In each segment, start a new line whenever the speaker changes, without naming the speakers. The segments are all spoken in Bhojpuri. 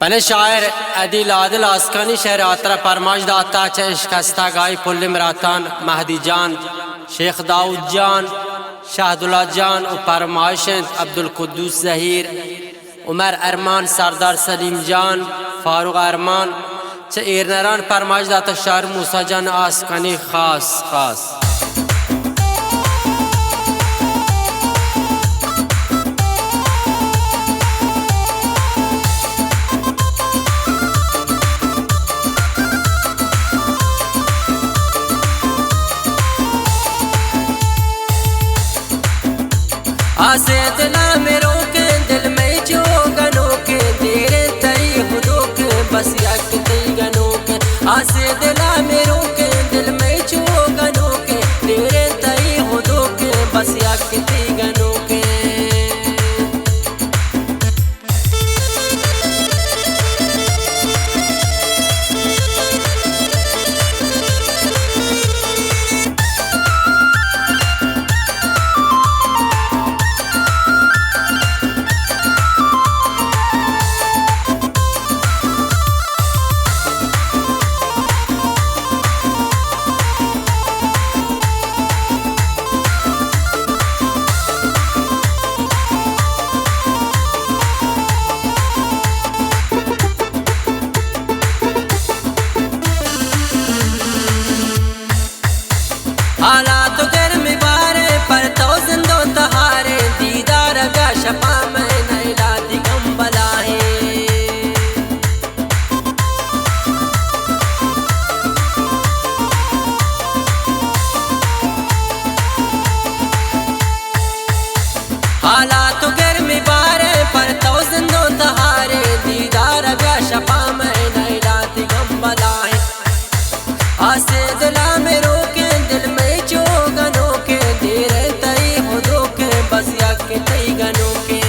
पने शायर अदिल आदिल आस्कानी शहर आतरा परमाश दाता चेशकस्ता गाय पुल इमरातान महदी जान शेख दाऊद जान शाहदुल्ला जान और परमाशंत अब्दुल कुद्दूस जहीर उमर अरमान सरदार सलीम जान फारूक अरमान चे एरनरान परमाश दाता शायर मूसा जान आस्कानी खास खास
आसे दिला मेरो के दिल में जो गनो के तेरे तई खुदो के बस यक तई गनो के आसे दिला मेरो के दिल में जो गनो के तेरे तई खुदो के बस यक तई गनो के हालात गर्म बारे पर तो जिंदो तहारे दीदार का शपा में नैला दिगम बलाए हालात गर्म बारे पर तो जिंदो तहारे दीदार का शपा में नैला दिगम बलाए आसे दिला मेरो के दिल में जो गनो के तेरे तई खुदो के बस यक तई गनो के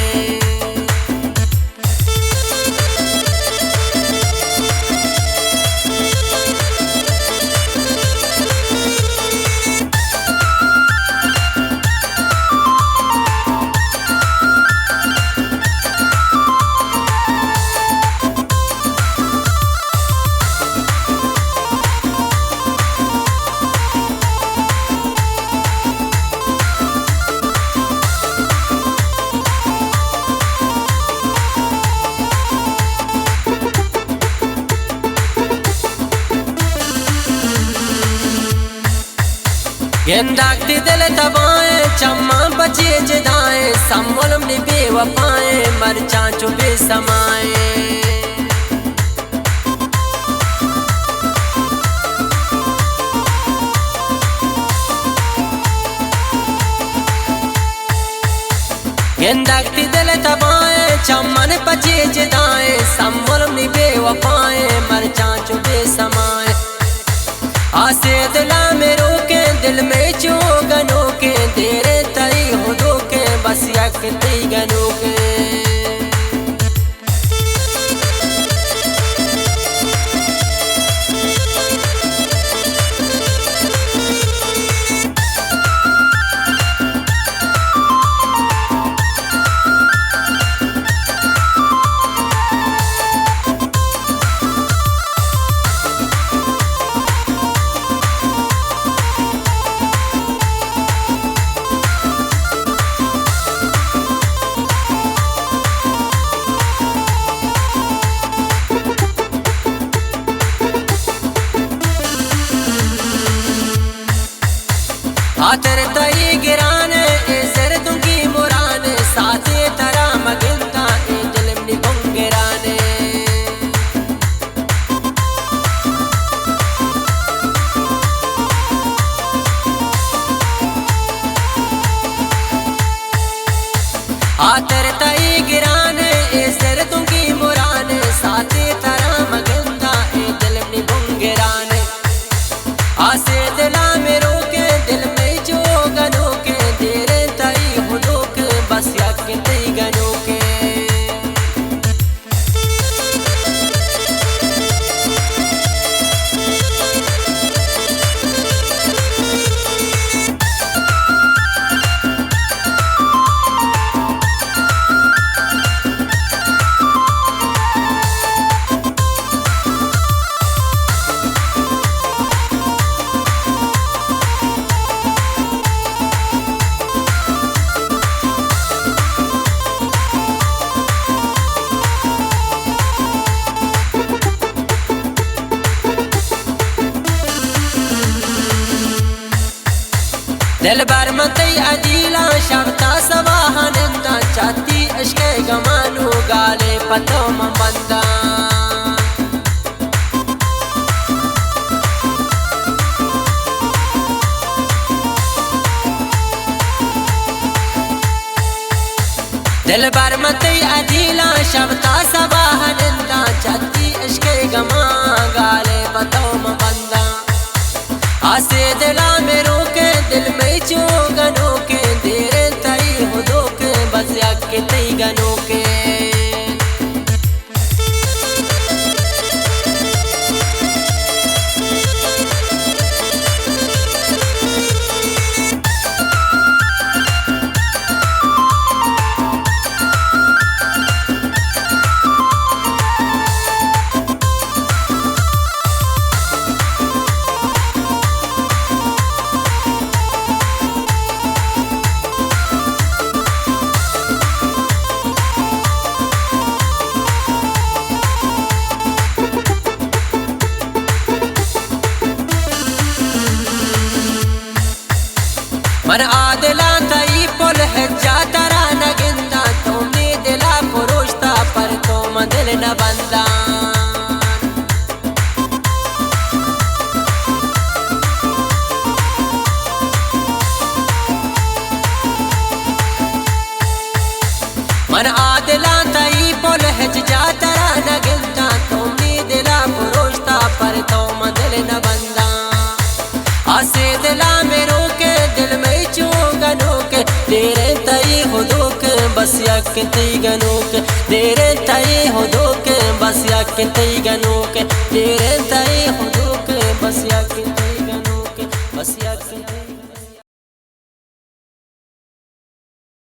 गेंदाकती दिल दबाए चम्मा बचे जदाए सम्मोलम नि बेवफाए मरचा चुबे समाए गेंदाकती दिल दबाए चम्मन बचे जदाए सम्मोलम नि बेवफाए मरचा चुबे समाए आसे दिला मेरो के दिल में जो गनो के तेरे तई खुदो के बस यक तई गनो के तेरे तई गिराने सर तुंगी मुराने साथे तरा मगिंदा जलम नि बंगराने तेरे तई गिराने सर तुंगी मुराने साथे तरा मगिंदा जलम नि बंगराने आसे दिला मेरो के दिल में जो गनो के दिल भर मती अजीला शब्ता सवाहनंदा चाहती इश्क गमानू गाले पतो मंदा दिल भर मती अजीला शब्ता सवाहनंदा चाहती इश्क गमा गाले पतो मंदा आसे दिला में रोके दिल में चो गनो के देरे तई हुदो के बस यक तई गनो के मन आदिला तई पुल है जातरा नगिंदा तुमने दिला फरोश्ता पर तुम दिल न बंदा मन आदिला तई पुल है जातरा नगिंदा तुमने दिला फरोश्ता पर तुम दिल न बंदा आसे दिला में रोके दिल में चो गनो के तेरे तई हुदो के बस यक तई गनो के तेरे तई हुदो के बस यक तई गनो के तेरे तई हुदो